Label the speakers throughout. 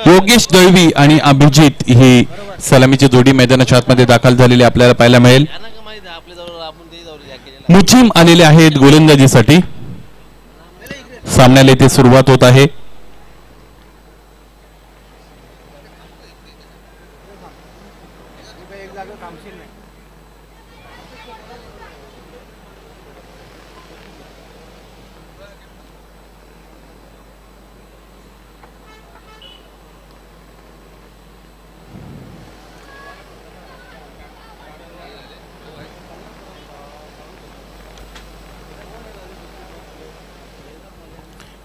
Speaker 1: योगेश दळवी आणि अभिजित ही सलामीची जोडी मैदानाच्या आतमध्ये दाखल झालेली आपल्याला पाहायला मिळेल. मुजीम आलेले आहेत गोलंदाजीसाठी. सामन्याला इथे सुरुवात होत आहे.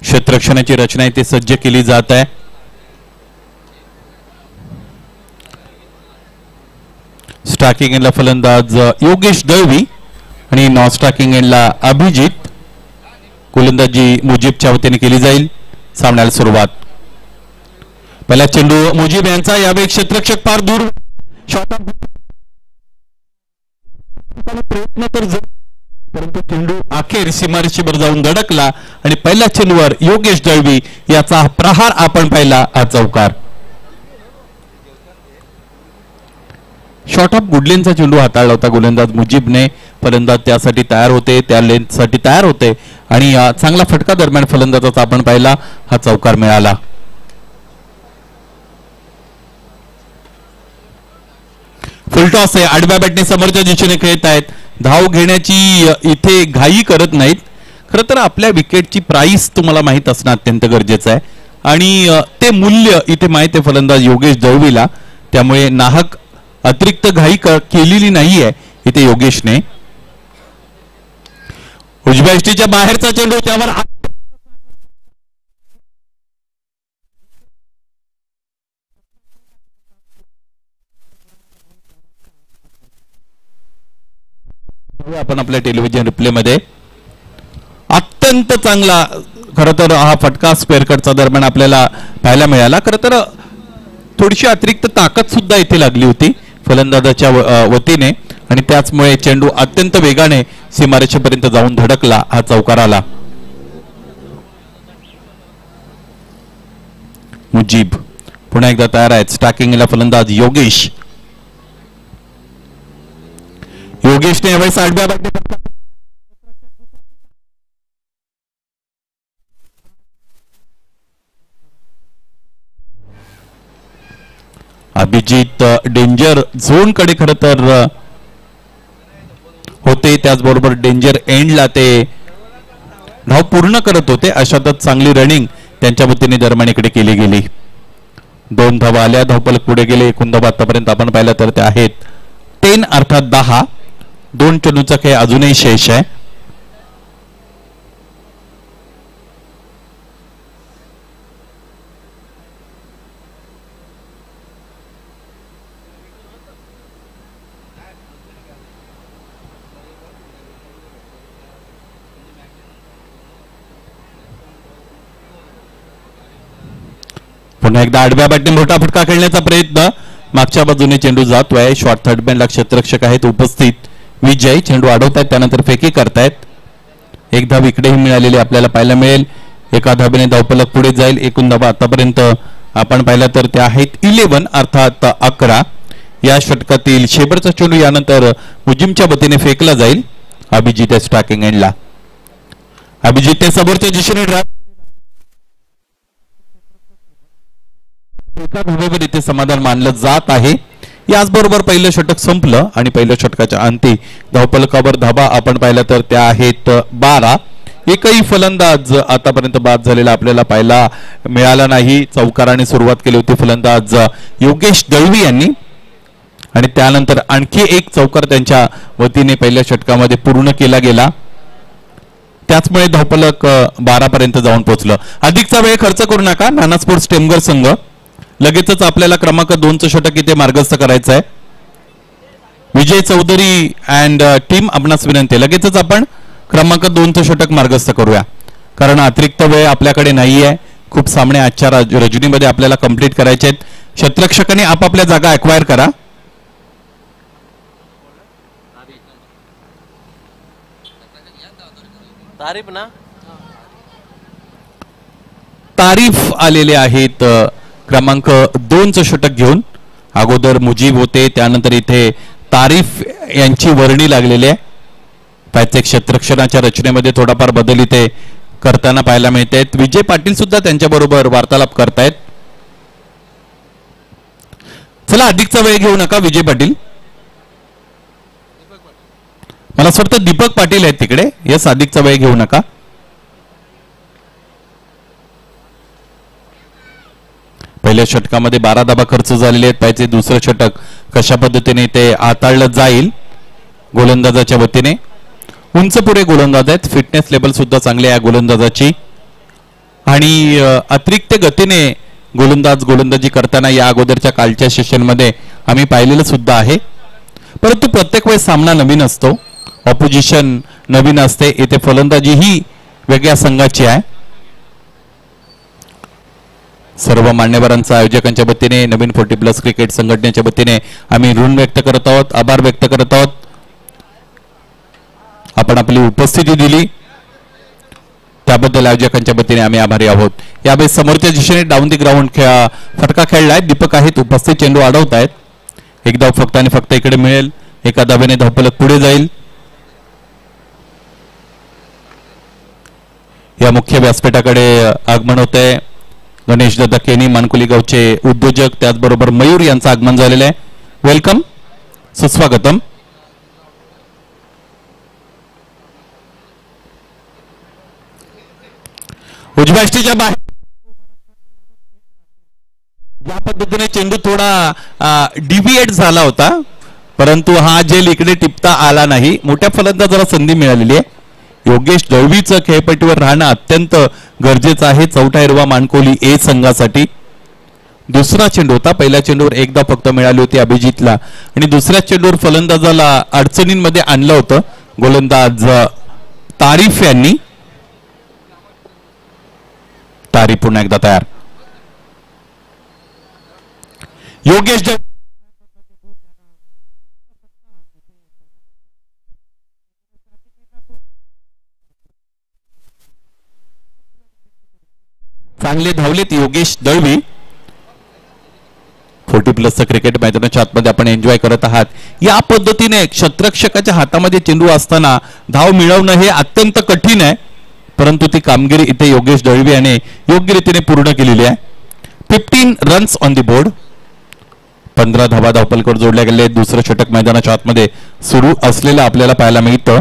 Speaker 1: क्षेत्ररक्षणाची रचना इथे सज्ज केली जात आहे. स्ट्रायकिंग एंडला फलंदाज योगेश दळवी आणि नॉन स्ट्रायकिंग एंडला अभिजित. गोलंदाजी मुजीबच्या वतीने केली जाईल. सामन्याला सुरुवात. पहिला चेंडू मुजीब यांचा. यावेळी क्षेत्ररक्षक फार दूर प्रयत्न तर परंतु चेंडू अखेर सीमारेषेवर जाऊन धडकला आणि पहिल्या चेंडूवर योगेश दळवी याचा प्रहार आपण पाहिला. हा चौकार. शॉर्ट ऑफ गुडलेनचा चेंडू हाताळला होता गोलंदाज मुजीबने. फलंदाज त्यासाठी तयार होते, त्या लेंथसाठी तयार होते आणि चांगला फटका दरम्यान फलंदाजाचा आपण पाहिला. हा चौकार मिळाला. फुलटॉस आहे. आडव्या बॅटने समोरच्या दिशेने खेळत आहेत. धाव घेण्याची इथे घाई करत नाहीत. खरं तर आपल्या विकेटची प्राइस तुम्हाला माहित असणं अत्यंत गरजेचं आहे आणि ते मूल्य इथे माहित आहे फलंदाज योगेश दळवीला. त्यामुळे नाहक अतिरिक्त घाई केलेली नाहीये इथे योगेशने. उजव्या यष्टीच्या बाहेरचा चेंडू त्यावर आपण आपल्या टेलिव्हिजन रिप्ले मध्ये अत्यंत चांगला खरं तर हा फटका स्क्वेअर कटचा दरम्यान आपल्याला पाहायला मिळाला. खरं तर थोडीशी अतिरिक्त ताकद सुद्धा इथे लागली होती फलंदाजाच्या वतीने आणि त्याचमुळे चेंडू अत्यंत वेगाने सीमारेषेपर्यंत जाऊन धडकला. हा चौकार आला. मुजीब पुन्हा एकदा तयार आहेत. स्ट्रायकिंगला फलंदाज योगेश. योगेशने यावेळेस आडव्या बॅटने अभिजित डेंजर झोन कडे खरं तर होते. त्याचबरोबर डेंजर एंडला ते धाव पूर्ण करत होते. अशातच चांगली रनिंग त्यांच्या वतीने दरम्यान इकडे केली गेली. 2 धावा आल्या. धावफलक पुढे गेले. एकूण धावा आतापर्यंत आपण पाहिलं तर ते आहेत 10 अर्थात 10. 2 चेंडूचा खेळ अजूनही शेष आहे. पुन्हा एकदा आडव्या बॅटने मोठा फटका खेळण्याचा प्रयत्न. मागच्या बाजूने चेंडू जातोय. शॉर्ट थर्ड बॅनला क्षेत्ररक्षक आहेत उपस्थित. विजय चेंडू अडवतायत त्यानंतर फेकी करतायत. एक धाव इकडेही मिळालेली आपल्याला पाहायला मिळेल. एका धावेने धावफलक पुढे जाईल. एकूण धावा आतापर्यंत आपण पाहिलं तर ते आहेत 11 अर्थात 11. या षटकातील शेवटचा चेंडू यानंतर मुजीमच्या वतीने फेकला जाईल. अभिजित स्ट्रायकिंग एंडला. अभिजित समोरच्या दिशेने एका धावेवर इथे समाधान मानलं जात आहे. याचबरोबर पहिलं षटक संपलं आणि पहिल्या षटकाच्या अंती धावफलकावर धाबा आपण पाहिलं तर त्या आहेत 12. एकही फलंदाज आतापर्यंत बाद झालेला आपल्याला पाहायला मिळाला नाही. चौकाराने सुरुवात केली होती फलंदाज योगेश दळवी यांनी आणि त्यानंतर आणखी एक चौकार त्यांच्या वतीने पहिल्या षटकामध्ये पूर्ण केला गेला. त्याचमुळे धावफलक 12 पर्यंत जाऊन पोहोचलं. अधिकचा वेळ खर्च करू नका. नाना स्पोर्ट्स टेमघर संघ लगेचच आपल्याला क्रमांक 2चं षटक इथे मार्गस्थ करायचं आहे. विजय चौधरी अँड टीम आपणास विनंती लगेचच आपण क्रमांक 2चं षटक मार्गस्थ करूया कारण अतिरिक्त वेळ आपल्याकडे नाहीये. खूप सामने आजच्या रजनीमध्ये आपल्याला कंप्लीट करायचे आहेत. क्षेत्ररक्षकांनी आपापल्या जागा अक्वायर करा. तारीफ आलेले आहेत क्रमांक 2चं षटक घेऊन. अगोदर मुजीब होते, त्यानंतर इथे तारीफ यांची वर्णी लागलेली आहे. त्याचे क्षेत्ररक्षणाच्या रचनेमध्ये थोडाफार बदल इथे करताना पाहायला मिळत आहेत. विजय पाटील सुद्धा त्यांच्याबरोबर वार्तालाप करतायत. चला अधिकचा वेळ घेऊ नका विजय पाटील. मला असं वाटतं दीपक पाटील आहेत तिकडे. यस, अधिकचा वेळ घेऊ नका. पहिल्या षटकामध्ये 12 धाबा खर्च झालेले आहेत. पाहिजे दुसरं षटक कशा पद्धतीने ते हाताळलं जाईल गोलंदाजाच्या वतीने. उंच पुढे गोलंदाज आहेत, फिटनेस लेवल सुद्धा चांगली आहे गोलंदाजाची आणि अतिरिक्त गतीने गोलंदाजी करताना या अगोदरच्या कालच्या सेशनमध्ये आम्ही पाहिलेलं सुद्धा आहे. परंतु प्रत्येक वेळेस सामना नवीन असतो, ऑपोजिशन नवीन असते. इथे फलंदाजी ही वेगळ्या संघाची आहे. सर्व मान्यवरांचा आयोजकांच्या वतीने, नवीन 40+ क्रिकेट संघटनेच्या वतीने आम्ही ऋण व्यक्त करत आहोत, आभार व्यक्त करत आहोत. आपण आपली उपस्थिती दिली त्याबद्दल आयोजकांच्या वतीने आम्ही आभारी आहोत. यावेळेस समोरच्या दिशेने डाऊन दी ग्राउंड फटका खेळलाय. दीपक आहेत उपस्थित, चेंडू अडवत आहेत. एक धाव फक्त आणि फक्त इकडे मिळेल. एका धावेने धावफलक पुढे जाईल. या मुख्य व्यासपीठाकडे आगमन होते गणेश दादा केनी, मानकुली गावचे उद्योजक, त्याचबरोबर मयूर यांचं आगमन झालेलं आहे. वेलकम, सुस्वागतम. उजव्या स्टेजच्या बाहेर या पद्धतीने चेंडू थोडा डिव्हिएट झाला होता, परंतु हा जेल इकडे टिपता आला नाही. मोठ्या फलंदाजाला संधी मिळालेली आहे. योगेश दळवीचं खेळपट्टीवर राहणं अत्यंत गरजेचं आहे चौथा हिरवा मानकोली ए संघासाठी. दुसरा चेंडू होता. पहिल्या चेंडूवर एकदा फक्त मिळाली होती अभिजितला आणि दुसऱ्या चेंडूवर फलंदाजाला अडचणींमध्ये आणलं होतं गोलंदाज तारीफ यांनी. तारीफ पुन्हा एकदा तयार. योगेश चांगले धावलेत योगेश दळवी. 40+ क्रिकेट मैदानाच्या आतमध्ये आपण एन्जॉय करत आहात. या पद्धतीने क्षेत्ररक्षकाच्या हातामध्ये चेंडू असताना धाव मिळवणं हे अत्यंत कठीण आहे, परंतु ती कामगिरी इथे योगेश दळवी याने योग्य रीतीने पूर्ण केलेली आहे. 15 रन्स ऑन दी बोर्ड. 15 धावा धावपलकर जोडल्या गेले. दुसरं षटक मैदानाच्या आतमध्ये सुरू असलेलं आपल्याला पाहायला मिळतं.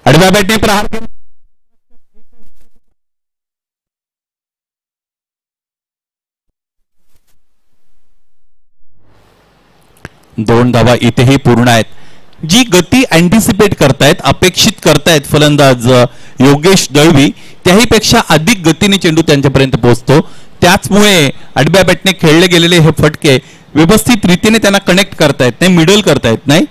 Speaker 1: आडव्या बॅटने प्रहार केला. 2 धावा इथेही पूर्ण आहेत. जी गती अँटिसिपेट करतायत, अपेक्षित करतायत फलंदाज योगेश दळवी, त्याही पेक्षा अधिक गतीने चेंडू त्यांच्यापर्यंत पोहोचतो. त्याचमुळे आडव्या बॅटने खेळले गेलेले हे फटके व्यवस्थित रीतीने त्यांना कनेक्ट करतायत नाही, मिडल करतायत नाही.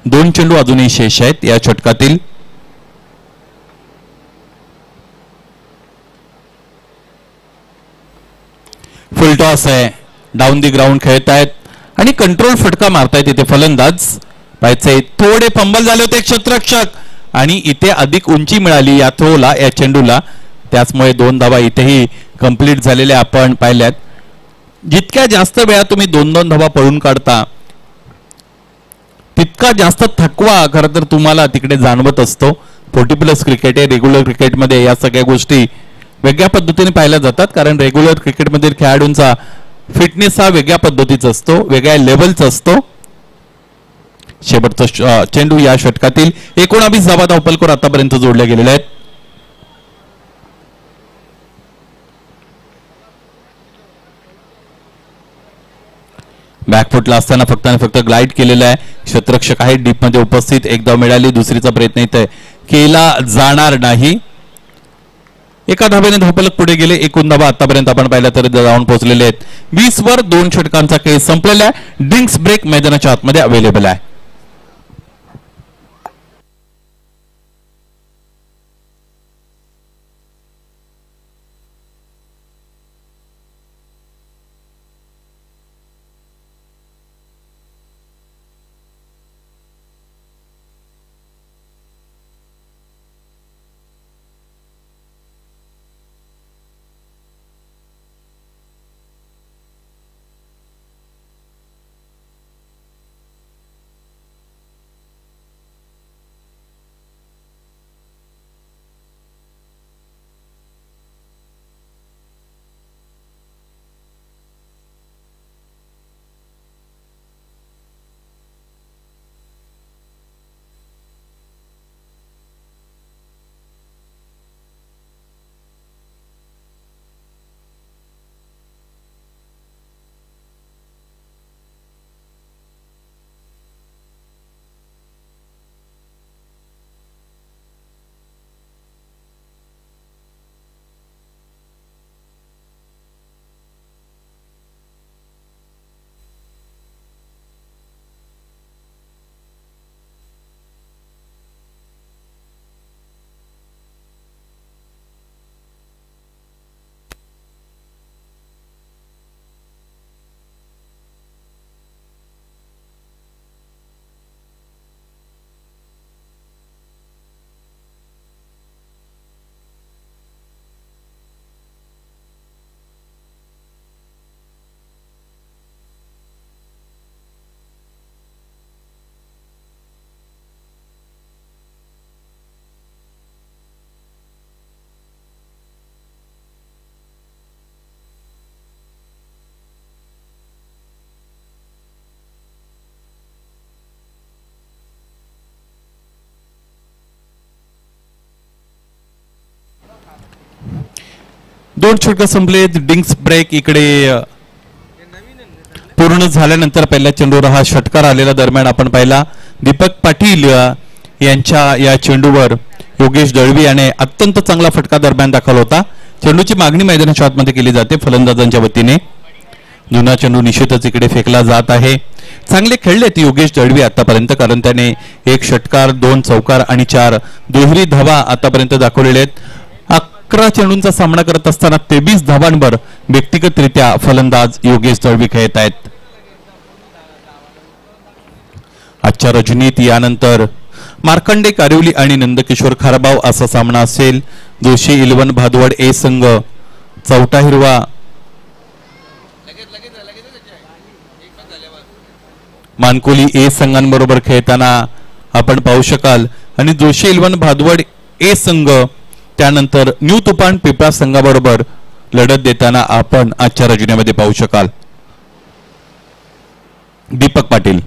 Speaker 1: 2 चेंडू अजूनही शेष आहेत या षटकातील. फुल टॉस आहे. डाऊन दी ग्राउंड खेळतायत आणि कंट्रोल फटका मारतायत इथे फलंदाज. पाहिजे थोडे फंबल झाले होते क्षेत्ररक्षक आणि इथे अधिक उंची मिळाली या थ्रोला, या चेंडूला. त्याचमुळे 2 धावा इथेही कंप्लीट झालेल्या आपण पाहिल्यात. जितक्या जास्त वेळा तुम्ही 2-2 धावा पळून काढता तितका जास्त थकवा खरं तर तुम्हाला तिकडे जाणवत असतो. 40+ क्रिकेट आहे. रेग्युलर क्रिकेटमध्ये या सगळ्या गोष्टी वेगळ्या पद्धतीने पाहिल्या जातात, कारण रेग्युलर क्रिकेटमधील खेळाडूंचा फिटनेस हा वेगळ्या पद्धतीचा असतो, वेगळ्या लेवलचा असतो. शेवटचा चेंडू या षटकातील. 19 धावा धावपलकर आतापर्यंत जोडल्या गेलेल्या आहेत. बॅकफुटला असताना फक्त आणि फक्त ग्लाइड केलेला आहे. क्षेत्ररक्षक आहे डीप मध्ये उपस्थित. एक धाव मिळाली, दुसरीचा प्रयत्न इथे केला जाणार नाही. एका धावेने धावपलक पुढे गेले. 1 धावा आतापर्यंत आपण पाहिलं तर जाऊन पोहोचलेले आहेत. 20 वर 2 षटकांचा खेळ संपलेला आहे. ड्रिंक्स ब्रेक मैदानाच्या आतमध्ये अवेलेबल आहे. दोन षटक संपले. डिंग्स ब्रेक इकडे पूर्ण झाल्यानंतर पहिल्या चेंडूवर हा षटकार आलेला दरम्यान आपण पाहिला दीपक पाटील यांच्या या चेंडूवर योगेश दळवी याने अत्यंत चांगला फटका दरम्यान दाखल होता. चेंडूची मागणी मैदानाच्या आतमध्ये केली जाते फलंदाजांच्या वतीने. जुना चेंडू निश्चितच इकडे फेकला जात आहे. चांगले खेळलेत योगेश दळवी आतापर्यंत, कारण त्याने 1 षटकार 2 चौकार आणि 4 दुहेरी धावा आतापर्यंत दाखवलेले आहेत. 11 चेंडूंचा सामना करत असताना 23 धावांवर व्यक्तिगतरित्या फलंदाज योगेश दळवी खेळत आहेत. आजच्या रजनीत यानंतर मार्कंडे कारिवली आणि नंदकिशोर खारबाव असा सामना असेल. जोशी इलेव्हन भादवड ए संघ चौथा हिरवा मानकोली ए संघांबरोबर खेळताना आपण पाहू शकाल आणि जोशी इलेव्हन भादवड ए संघ त्यानंतर न्यू तुफान पिपळा संघाबरोबर लढत देताना आपण आजच्या रजनीमध्ये पाहू शकाल. दीपक पाटील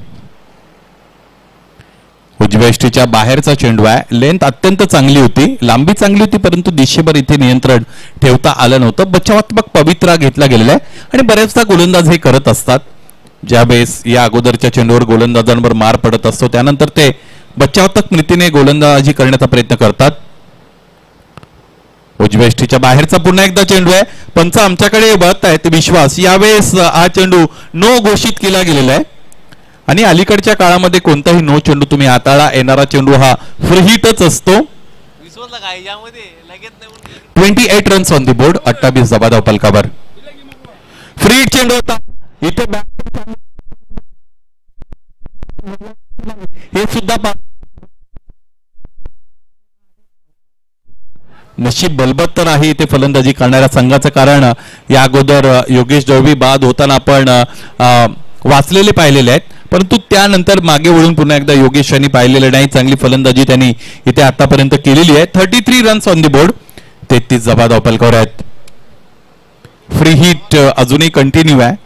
Speaker 1: उजव्या यष्टीच्या बाहेरचा चेंडू आहे. लेंथ अत्यंत चांगली होती, लांबी चांगली होती, परंतु दिशेवर इथे नियंत्रण ठेवता आलं नव्हतं. बचावात्मक पवित्रा घेतला गेलेला आहे आणि बऱ्याचदा गोलंदाज हे करत असतात. ज्यावेळेस या अगोदरच्या चेंडूवर गोलंदाजांवर मार पडत असतो त्यानंतर ते बचावात्मक रीतीने गोलंदाजी करण्याचा प्रयत्न करतात. उजव्या यष्टीच्या बाहेरचा पुन्हा एकदा चेंडू आहे. पंच आमच्याकडे बघत आहेत विश्वास. यावेळेस हा चेंडू नो घोषित केला गेलेला आहे आणि अलीकडच्या काळामध्ये कोणताही नो चेंडू तुम्ही हाताळा येणारा चेंडू हा फ्री हिटच असतो. 28 रन्स ऑन दी बोर्ड. 28 धावा फलकावर. फ्री हिट चेंडू होता इथे. हे सुद्धा नशीब बलबत्त आहे इथे फलंदाजी करणाऱ्या संघाचं, कारण या अगोदर योगेश दळवी बाद होताना आपण वाचलेले पाहिलेले आहेत, परंतु त्यानंतर मागे वळून पुन्हा एकदा योगेश यांनी पाहिलेले नाही. चांगली फलंदाजी त्यांनी इथे आतापर्यंत केलेली आहे. 33 रन्स ऑन दी बोर्ड. 33 धावा फलकावर आहेत. फ्री हिट अजूनही कंटिन्यू आहे.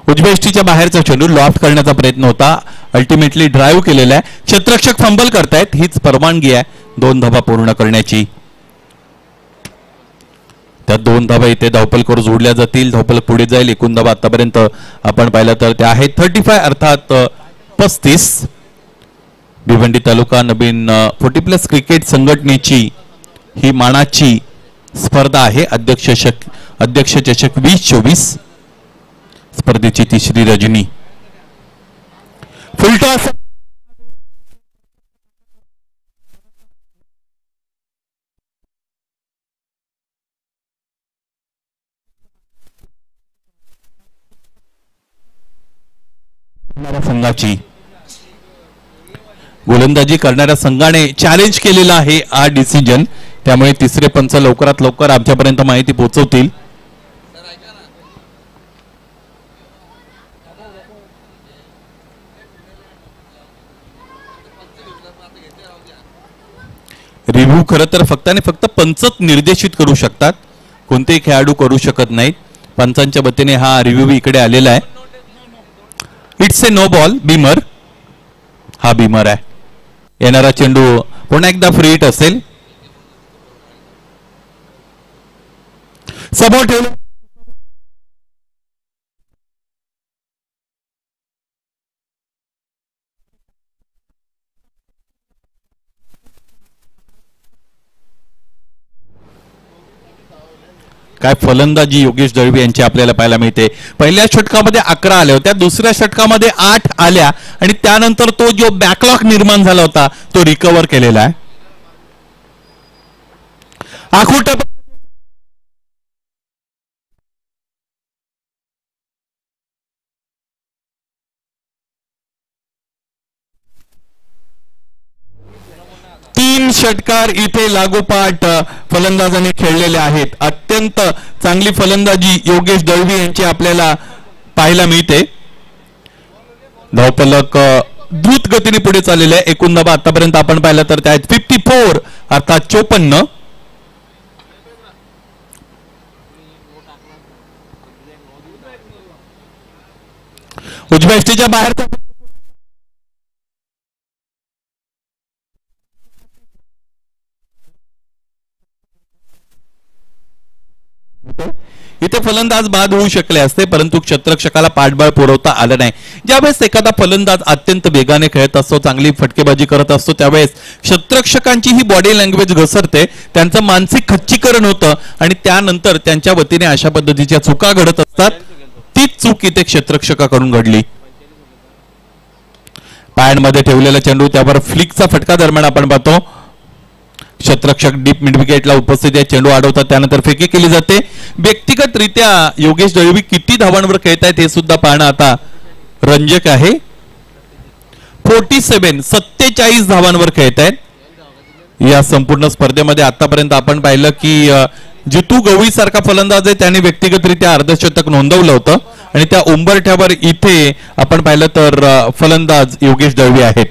Speaker 1: उजव्या यष्टीच्या बाहेरचा चेंडू लॉफ्ट करण्याचा प्रयत्न होता, अल्टिमेटली ड्राईव्ह केलेला आहे. क्षेत्ररक्षक फंबल करतायत, हीच परवानगी आहे 2 धावा पूर्ण करण्याची. त्या 2 धावा इथे धावफलकावर जोडल्या जातील. धावफलक पुढे जाईल. एकूण धावा आतापर्यंत आपण पाहिलं तर त्या आहेत 35 अर्थात 35. भिवंडी तालुका नवीन 40+ क्रिकेट संघटनेची ही मानाची स्पर्धा आहे. अध्यक्ष चषक 2024 स्पर्धेची तिसरी रजनी. फुलटॉस संघाची गोलंदाजी करणाऱ्या संघाने चॅलेंज केलेला आहे हा डिसिजन. त्यामुळे तिसरे पंच लवकरात लवकर आमच्यापर्यंत माहिती पोहोचवतील. रिव्ह्यू खरं तर फक्त आणि फक्त पंचच निर्देशित करू शकतात, कोणतेही खेळाडू करू शकत नाहीत. पंचांच्या वतीने हा रिव्ह्यू इकडे आलेला आहे. It's a no ball. Beamer, हा बीमर आहे. येणारा चेंडू पुन्हा एकदा फ्री हिट असेल. समोर ठेवलं काय फलंदाजी योगेश दळवी यांची आपल्याला पाहायला मिळते. पहिल्या षटकामध्ये 11 आल्या होत्या, दुसऱ्या षटकामध्ये 8 आल्या आणि त्यानंतर तो जो बॅकलॉग निर्माण झाला होता तो रिकव्हर केलेला आहे. आखूट 3 षटकार इथे लागोपाठ फलंदाजाने खेळलेले आहेत. अत्यंत चांगली फलंदाजी योगेश दळवी यांची आपल्याला पाहायला मिळते. धावफलक द्रुत गतीने पुढे चाललेले आहे. एकूण धावा आतापर्यंत आपण पाहिलं तर त्या 54 अर्थात 54. उजव्या यष्टीच्या बाहेर इथे फलंदाज बाद होऊ शकले असते, परंतु क्षेत्ररक्षकाला पाठबळ पुरवता आलं नाही. ज्यावेळेस एखादा फलंदाज अत्यंत वेगाने खेळत असतो, चांगली फटकेबाजी करत असतो, त्यावेळेस क्षेत्ररक्षकांची ही बॉडी लँग्वेज घसरते, त्यांचं मानसिक खच्चीकरण होतं आणि त्यानंतर त्यांच्या वतीने अशा पद्धतीच्या चुका घडत असतात. तीच चूक इथे क्षेत्ररक्षकाकडून घडली. पायांमध्ये ठेवलेला चेंडू, त्यावर फ्लिकचा फटका दरम्यान आपण पाहतो क्षेत्ररक्षक डीप मिड विकेटला उपस्थित आहे, चेंडू अडवतात, त्यानंतर फेकी केली जाते. व्यक्तिगतरित्या योगेश दळवी किती धावांवर खेळत आहेत हे सुद्धा पाहणं आता रंजक आहे. 47 धावांवर खेळत आहेत या संपूर्ण स्पर्धेमध्ये. आतापर्यंत आपण पाहिलं की जितू गवळी सारखा फलंदाज आहे त्याने व्यक्तिगतरित्या अर्धशतक नोंदवलं होतं आणि त्या उंबरठ्यावर इथे आपण पाहिलं तर फलंदाज योगेश दळवी आहेत.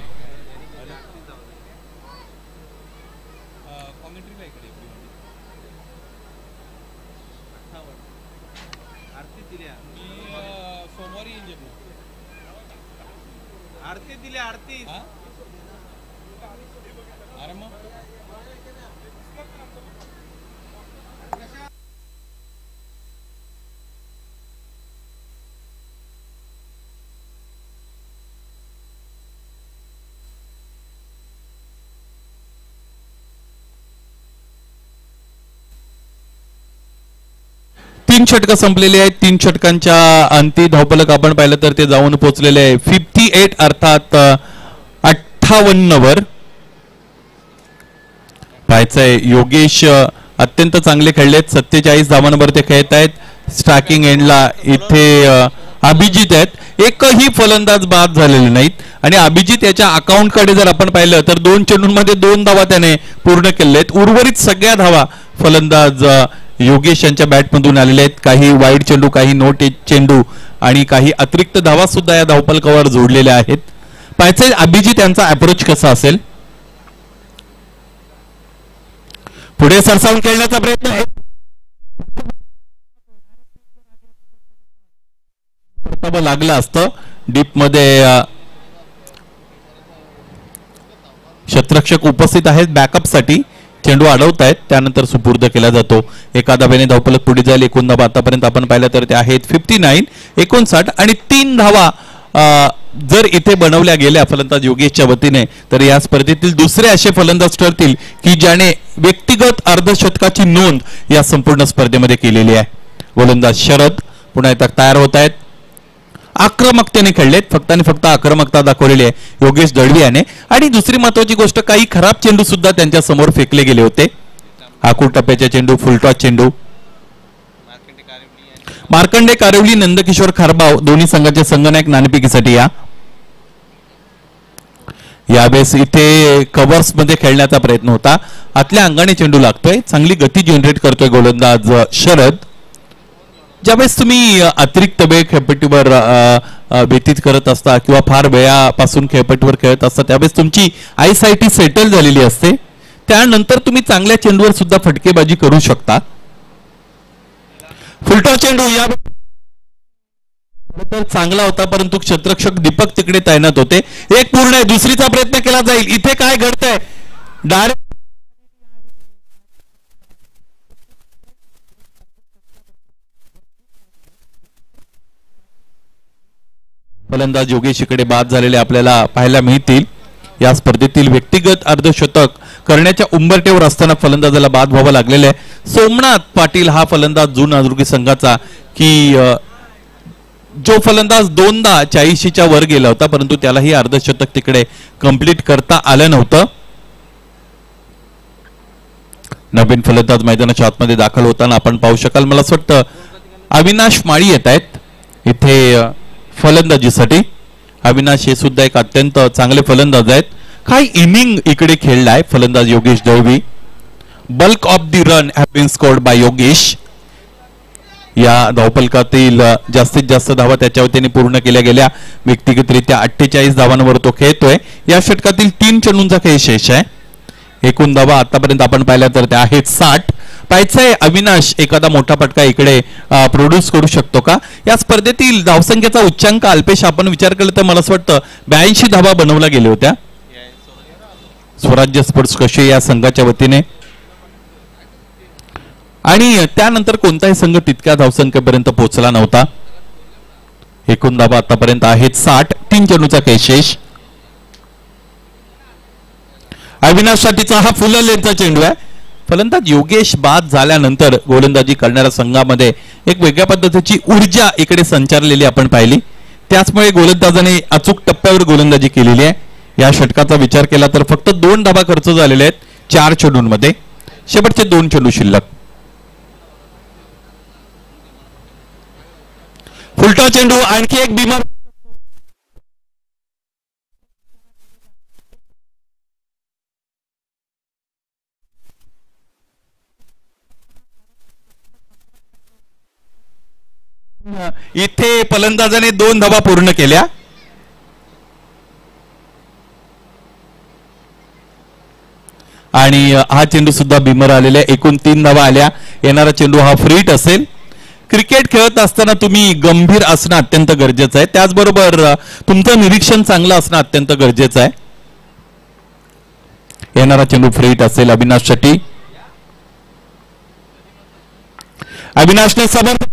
Speaker 1: तीन षटकं संपलेली आहेत. 3 षटकांच्या अंती धावफलक आपण पाहिलं तर ते जाऊन पोहोचलेले आहे 58 अर्थात 58 वर. पाहायचंय योगेश अत्यंत चांगले खेळलेत, 47 धावांवर ते खेळत आहेत. स्ट्रायकिंग एंडला इथे अभिजित आहेत, एकही फलंदाज बाद झालेले नाहीत आणि अभिजित याच्या अकाउंटकडे जर आपण पाहिलं तर 2 चेंडूंमध्ये 2 धावा त्याने पूर्ण केलेल्या आहेत. उर्वरित सगळ्या धावा फलंदाज योगेश यांच्या बॅटमधून आलेले आहेत. काही वाईड चेंडू, काही नो टच चेंडू आणि काही अतिरिक्त धावा सुद्धा या धावफलकावर जोडलेल्या आहेत. पाहायचंय अभिजित यांचा अप्रोच कसा असेल. पुढे सरसावून खेळण्याचा प्रयत्न आहे, लागलं असतं डीप मध्ये. क्षेत्ररक्षक उपस्थित आहेत बॅकअप साठी, चेंडू अडवतायत, त्यानंतर सुपूर्द केला जातो. एका धाब्याने धावफलक पुढे जाईल. एकूण धावा आतापर्यंत आपण पाहिलं तर ते आहेत 59, 59 आणि 3 धावा जर इथे बनवल्या गेल्या फलंदाज योगेशच्या वतीने तर या स्पर्धेतील दुसरे असे फलंदाज ठरतील की ज्याने व्यक्तिगत अर्धशतकाची नोंद या संपूर्ण स्पर्धेमध्ये केलेली आहे. गोलंदाज शरद पुन्हा एकदा तयार होत आहेत. आक्रमकतेने खेळलेत, फक्त आणि फक्त आक्रमकता दाखवलेली आहे योगेश दळवी याने. आणि दुसरी महत्वाची गोष्ट, काही खराब चेंडू सुद्धा त्यांच्या समोर फेकले गेले होते. आखूड टप्प्याचे चेंडू, फुलटॉस चेंडू. मार्कंडे कारिवली, नंदकिशोर खारबाव दोन्ही संघाचे संघनायक नाणेफेकीसाठी यावेळेस इथे कव्हर्स मध्ये खेळण्याचा प्रयत्न होता. आतल्या अंगाने चेंडू लागतोय, चांगली गती जनरेट करतोय गोलंदाज शरद. ज्यावेळेस तुम्ही अतिरिक्त वेळ खेळपट्टीवर व्यतीत करत असता किंवा फार वेळापासून खेळपट्टीवर खेळत असता त्यावेळेस तुमची आयसाइट सेटल झालेली असते, त्यानंतर तुम्ही चांगल्या चेंडूवर सुद्धा फटकेबाजी करू शकता. फुलटॉस चेंडू या चांगला होता, परंतु क्षेत्ररक्षक दीपक तिकडे तैनात होते. एक पूर्ण आहे, दुसरीचा प्रयत्न केला जाईल. इथे काय घडतंय, डायरेक्ट फलंदाज योगेश इकडे बाद झालेले आपल्याला पाहायला मिळतील. या स्पर्धेतील व्यक्तिगत अर्धशतक करण्याच्या उंबरठ्यावर असताना फलंदाजाला बाद व्हावं लागलेलं आहे. सोमनाथ पाटील हा फलंदाज जून नांदुर्गी संघाचा की जो फलंदाज 2दा 40च्या वर गेला होता, परंतु त्यालाही अर्धशतक तिकडे कंप्लीट करता आलं नव्हतं. नवीन फलंदाज मैदानाच्या आतमध्ये दाखल होताना आपण पाहू शकाल. मला असं वाटतं अविनाश माळी येत आहेत इथे फलंदाजीसाठी. अविनाश हे सुद्धा एक अत्यंत चांगले फलंदाज आहेत. काही इनिंग इकडे खेळलाय फलंदाज Yogesh Dalvi. Bulk of the run have been scored by Yogesh. या धावफलकातील जास्तीत जास्त धावा त्याच्या वतीने पूर्ण केल्या गेल्या. व्यक्तिगतरित्या 48 धावांवर तो खेळतोय. या षटकातील 3 चेंडूंचा खेळ शेष आहे. एकूण धावा आतापर्यंत आपण पाहिल्या तर त्या आहेत 60. पाहायचंय अविनाश एखादा मोठा फटका इकडे प्रोड्यूस करू शकतो का. या स्पर्धेतील धावसंख्येचा उच्चांक अल्पेश आपण विचार केला तर मला असं वाटतं 82 धावा बनवल्या गेल्या होत्या. स्वराज्य स्पोर्ट्स कशी या संघाच्या वतीने आणि त्यानंतर कोणताही संघ तितक्या धावसंख्येपर्यंत पोहोचला नव्हता. एकूण धावा आतापर्यंत आहेत 60. 3 चेंडूचा केशेष. अविनाशसाठीचा हा फुल लेनचा चेंडू आहे. फलंदाज योगेश बाद झाल्यानंतर गोलंदाजी करणाऱ्या संघामध्ये एक वेगळ्या पद्धतीची ऊर्जा इकडे संचारलेली आपण पाहिली. त्याचमुळे गोलंदाजाने अचूक टप्प्यावर गोलंदाजी केलेली आहे. या षटकाचा विचार केला तर फक्त 2 धावा खर्च झालेले आहेत 4 चेंडूंमध्ये. शेवटचे 2 चेंडू शिल्लक. फुलटा चेंडू आणखी एक बिमार इथे फलंदाजाने 2 धावा पूर्ण केल्या. आणि हा चेंडू सुद्धा बिमर आलेला आहे. एकूण 3 धावा आल्या. येणारा चेंडू हा फ्रीट असेल. क्रिकेट खेळत असताना तुम्ही गंभीर असणं अत्यंत गरजेचं आहे. त्याचबरोबर तुमचं निरीक्षण चांगलं असणं अत्यंत गरजेचं आहे. येणारा चेंडू फ्रीट असेल अविनाशसाठी. अविनाशने समर्थ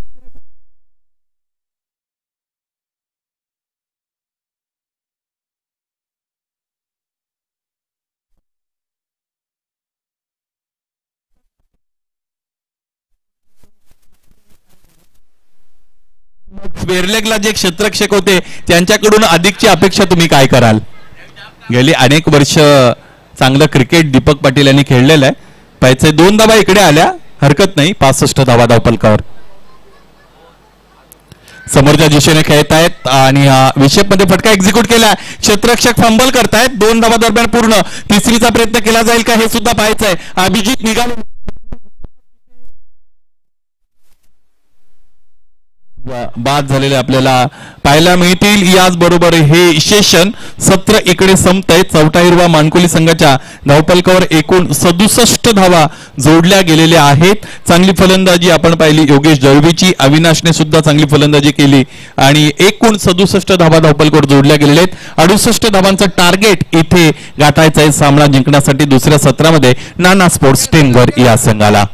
Speaker 1: वेरलेगला जे क्षेत्ररक्षक होते त्यांच्याकडून अधिकची अपेक्षा तुम्ही काय कराल? गेली अनेक वर्ष चांगलं क्रिकेट दीपक पाटील यांनी खेळलेलं आहे. पाहिजे 2 धावा इकडे आल्या, हरकत नाही. 65 धावा धावफलकावर. समोरच्या दिशेने खेळत आहेत आणि विषेप मध्ये फटका एक्झिक्यूट केला. क्षेत्ररक्षक फंबल करतायत. 2 धावा दरम्यान पूर्ण. तिसरीचा प्रयत्न केला जाईल का हे सुद्धा पाहायचं आहे. अभिजित निघाले बाद झालेले आपल्याला पाहायला मिळतील. याचबरोबर हे सेशन सत्र इकडे संपतंय. चौटाईरवा मानकोली संघाच्या धावफलकावर एकूण 67 धावा जोडल्या गेलेल्या आहेत. चांगली फलंदाजी आपण पाहिली योगेश दळवीची. अविनाशने सुद्धा चांगली फलंदाजी केली आणि एकूण 67 धावा धावफलकावर जोडल्या गेलेल्या आहेत. 68 धावांचं टार्गेट इथे गाठायचं आहे सामना जिंकण्यासाठी दुसऱ्या सत्रामध्ये नाना स्पोर्ट्स 10 वर या संघाला.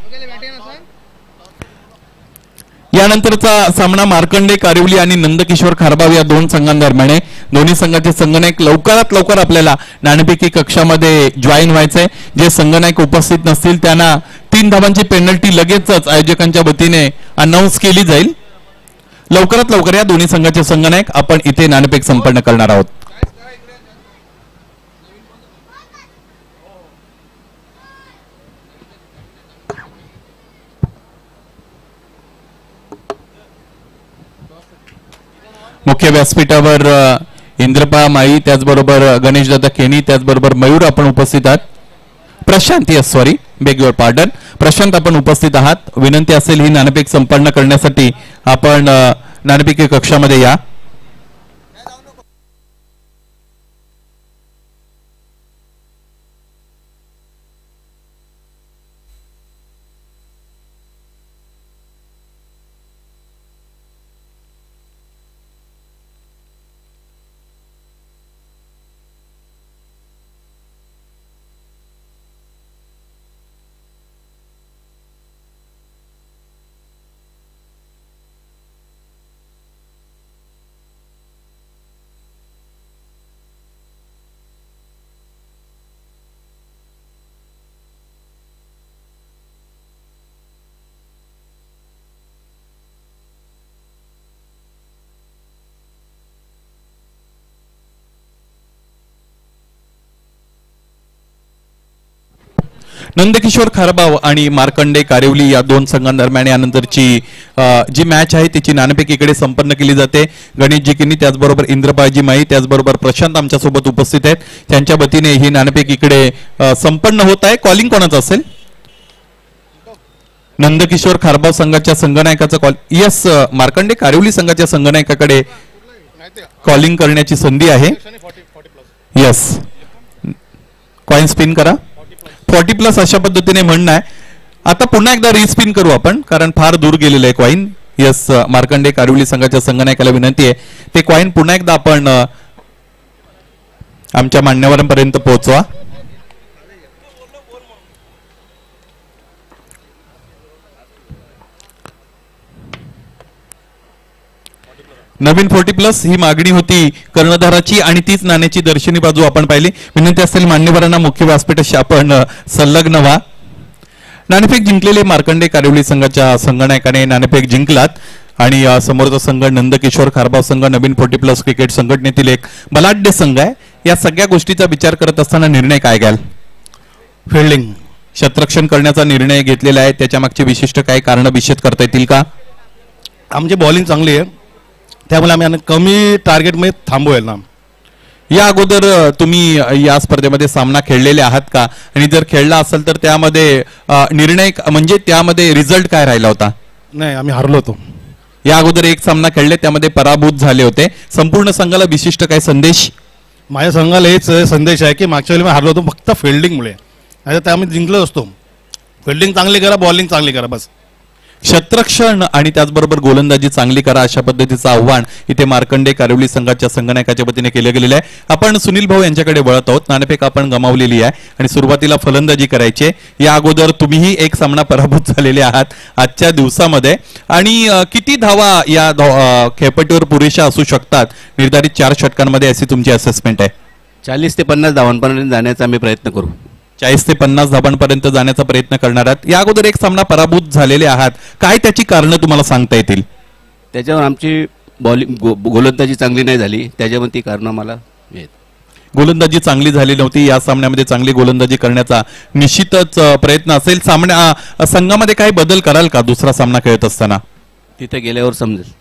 Speaker 1: यानंतरचा सामना मार्कंडे कारिवली आणि नंदकिशोर खारबाव या 2 संघांदरम्यान आहे. दोन्ही संघाचे संघनायक लवकरात लवकर आपल्याला नाणेफेकी कक्षामध्ये जॉईन व्हायचंय. जे संघनायक उपस्थित नसतील त्यांना 3 धावांची पेनल्टी लगेचच आयोजकांच्या वतीने अनाऊन्स केली जाईल. लवकरात लवकर या दोन्ही संघाचे संघनायक आपण इथे नाणेफेक संपन्न करणार आहोत. मुख्य व्यासपीठावर इंद्रपा माई, त्याचबरोबर गणेश दादा केनी, त्याचबरोबर मयूर आपण उपस्थित आहात. Prashant sorry beg your pardon. Prashant आपण उपस्थित आहात. विनंती असेल ही नाणेफेक संपन्न करण्यासाठी आपण नाणेफेकी कक्षामध्ये या. नंदकिशोर खारबाव आणि मार्कंडे कारिवली या 2 संघांदरम्यान यानंतरची जी मॅच आहे त्याची नाणेफेक इकडे संपन्न केली जाते. गणेशजी किनी, त्याचबरोबर इंद्रपाळजी माई, त्याचबरोबर प्रशांत आमच्या सोबत उपस्थित आहेत. त्यांच्या वतीने ही नाणेफेक इकडे संपन्न होत आहे. कॉलिंग कोणाचं असेल? नंदकिशोर खारबाव संघाच्या संघनायकाचा कॉल. यस, मार्कंडे कारिवली संघाच्या संघनायकाकडे कॉलिंग करण्याची संधी आहे. यस, कॉइन स्पिन करा. 40+ अशा पद्धतीने म्हणणं आहे. आता पुन्हा एकदा रिस्पिन करू आपण, कारण फार दूर गेलेलं आहे कॉइन. यस, मार्कंडे कारिवली संघाच्या संघनायकाला विनंती आहे ते कॉइन पुन्हा एकदा आपण आमच्या मान्यवरांपर्यंत पोहोचवा. नवीन 40+ ही मागणी होती कर्णधाराची आणि तीच नाण्याची दर्शनी बाजू आपण पाहिली. विनंती असेल मान्यवरांना मुख्य व्यासपीठाशी आपण संलग्न व्हा. नाणेफेक जिंकलेले मार्कंडे कारिवली संघाच्या संघनायकाने नाणेफेक जिंकलात आणि समोरचा संघ नंदकिशोर खारबाव संघ नवीन 40+ क्रिकेट संघटनेतील एक बलाढ्य संघ आहे. या सगळ्या गोष्टीचा विचार करत असताना निर्णय काय घ्याल?
Speaker 2: फिल्डिंग
Speaker 1: क्षेत्ररक्षण करण्याचा निर्णय घेतलेला आहे, त्याच्या मागची विशिष्ट काही कारण विशेष करता येतील का?
Speaker 2: आमची बॉलिंग चांगली आहे, त्यामुळे आम्ही कमी टार्गेटमध्ये थांबवेल ना.
Speaker 1: या अगोदर तुम्ही या स्पर्धेमध्ये सामना खेळलेले आहात का, आणि जर खेळला असेल तर त्यामध्ये निर्णय म्हणजे त्यामध्ये रिझल्ट काय राहिला होता?
Speaker 2: नाही, आम्ही हरलो होतो.
Speaker 1: या अगोदर एक सामना खेळले, त्यामध्ये पराभूत झाले होते. संपूर्ण संघाला विशिष्ट काय संदेश?
Speaker 2: माझ्या संघाला हेच संदेश आहे की मागच्या वेळी मी हरलो होतो फक्त फिल्डिंगमुळे, नाही तर आम्ही जिंकलो असतो. फिल्डिंग चांगली करा, बॉलिंग चांगली करा, बस.
Speaker 1: क्षेत्ररक्षण आणि त्याचबरोबर गोलंदाजी चांगली करा अशा पद्धतीचं आव्हान इथे मार्कंडे कारिवली संघाच्या संघनायकाच्या वतीने केलं गेलेलं आहे. आपण सुनील भाऊ यांच्याकडे वळत आहोत. नाणेफेक आपण गमावलेली आहे आणि सुरुवातीला फलंदाजी करायची. या अगोदर तुम्हीही एक सामना पराभूत झालेले आहात आजच्या दिवसामध्ये, आणि किती धावा या खेळपट्टीवर पुरेशा असू शकतात निर्धारित 4 षटकांमध्ये, अशी तुमची असेसमेंट आहे?
Speaker 3: 40 ते 50 धावांपर्यंत जाण्याचा आम्ही प्रयत्न करू.
Speaker 1: 40 ते 50 धावांपर्यंत जाण्याचा प्रयत्न करणार आहात. या अगोदर एक सामना पराभूत झालेले आहात, काय त्याची कारणं तुम्हाला सांगता येतील?
Speaker 3: त्याच्यावर आमची बॉलिंग गोलंदाजी चांगली नाही झाली, त्याच्यावर ती कारणं मला आहेत.
Speaker 1: गोलंदाजी चांगली झाली नव्हती, या सामन्यामध्ये चांगली गोलंदाजी करण्याचा निश्चितच प्रयत्न असेल. संघामध्ये काही बदल कराल का दुसरा सामना खेळत असताना?
Speaker 3: तिथे गेल्यावर समजेल.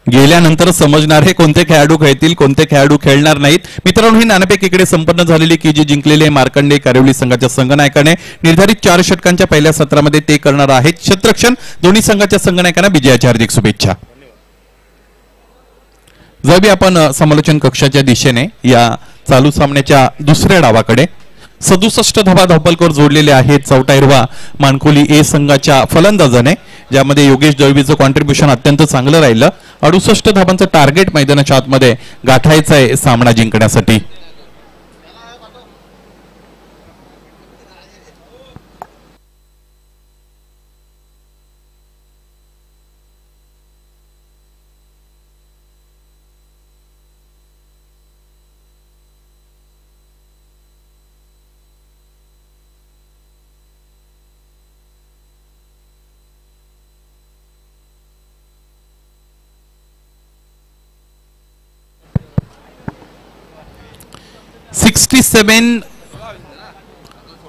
Speaker 1: गेल्यानंतर समजणार हे कोणते खेळाडू खेळतील, कोणते खेळाडू खेळणार नाहीत. मित्रांनो, ही नाणेफेक इकडे संपन्न झालेली की जी जिंकलेले मार्कंडे कारिवली संघाच्या संघनायकाने निर्धारित 4 षटकांच्या पहिल्या सत्रामध्ये ते करणार आहेत क्षेत्ररक्षण. दोन्ही संघाच्या संघनायकांना विजयाच्या हार्दिक शुभेच्छा. जर आपण समालोचन कक्षाच्या दिशेने या चालू सामन्याच्या दुसऱ्या डावाकडे 67 धावा धावपलकर जोडलेले आहेत चौटाईरवा मानकोली ए संघाच्या फलंदाजाने, ज्यामध्ये योगेश दळवीचं कॉन्ट्रीब्युशन अत्यंत चांगलं राहिलं. 68 धावांचं टार्गेट मैदानाच्या आतमध्ये गाठायचं आहे सामना जिंकण्यासाठी.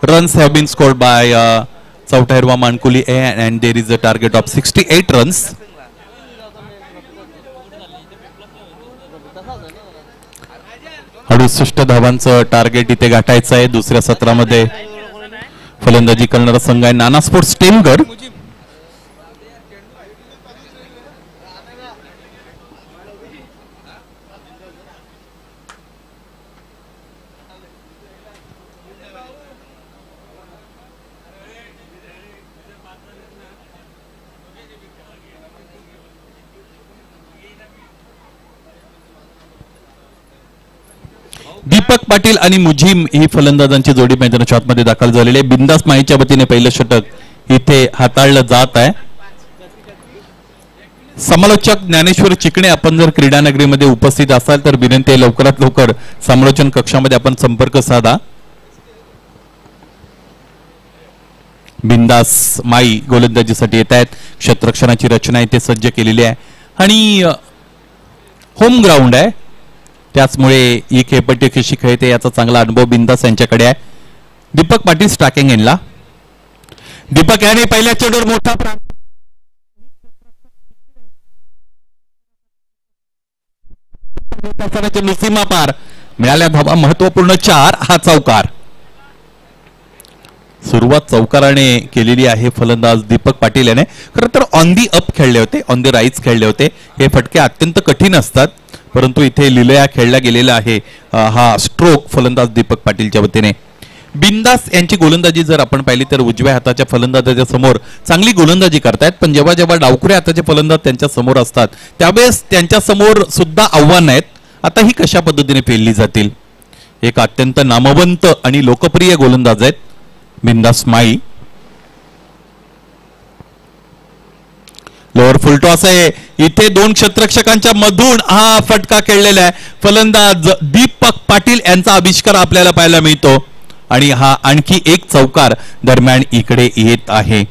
Speaker 1: runs have been scored by Chautairwa Mankuli A, and there is a target of 68 runs. अडुसष्ट धावांचं टार्गेट इथे गाठायचं आहे. दुसऱ्या सत्रामध्ये फलंदाजी करणारा संघ आहे नाना स्पोर्ट्स टेमगड. दीपक पाटील आणि मुजीम ही फलंदाजांची जोडी मैदानाच्या आतमध्ये दाखल झालेली आहे. बिंदास माईच्या वतीने पहिलं षटक इथे हाताळलं जात आहे. समालोचक ज्ञानेश्वर चिकणे, आपण जर क्रीडानगरीमध्ये उपस्थित असाल तर विनंती आहे लवकरात लवकर समालोचन कक्षामध्ये आपण संपर्क साधा. बिंदास माई गोलंदाजीसाठी येत आहेत. क्षेत्ररक्षणाची रचना इथे सज्ज केलेली आहे आणि होम ग्राउंड आहे, त्याचमुळे ही खेळपट्टी कशी खेळते याचा चांगला अनुभव बिंदास यांच्याकडे आहे. दीपक पाटील स्ट्रायकिंग एंडला. दीपक याने पहिल्या चेंडूवर मोठा सीमा पार मिळाल्या धावा महत्वपूर्ण 4. हा चौकार सुरुवात चौकाराने केलेली आहे फलंदाज दीपक पाटील याने. खरं तर ऑन दी अप खेळले होते, ऑन द राईज खेळले होते. हे फटके अत्यंत कठीण असतात, परंतु इथे लिलया खेळला गेलेला आहे हा स्ट्रोक फलंदाज दीपक पाटीलच्या वतीने. बिंदास यांची गोलंदाजी जर आपण पाहिली तर उजव्या हाताच्या फलंदाजाच्या समोर चांगली गोलंदाजी करतायत, पण जेव्हा जेव्हा डावखुऱ्या हाताचे फलंदाज त्यांच्या समोर असतात त्यावेळेस त्यांच्या समोर सुद्धा आव्हान आहेत. आता ही कशा पद्धतीने पेलली जातील? एक अत्यंत नामवंत आणि लोकप्रिय गोलंदाज आहेत बिंदास माई. लोअर फुल टॉस आहे, इथे दोन क्षेत्ररक्षकांच्या मधून हा फटका खेळलेला आहे. फलंदाज दीपक पाटील यांचा आविष्कार आपल्याला पाहायला मिळतो आणि हा आणखी एक चौकार दरम्यान इकडे येत आहे.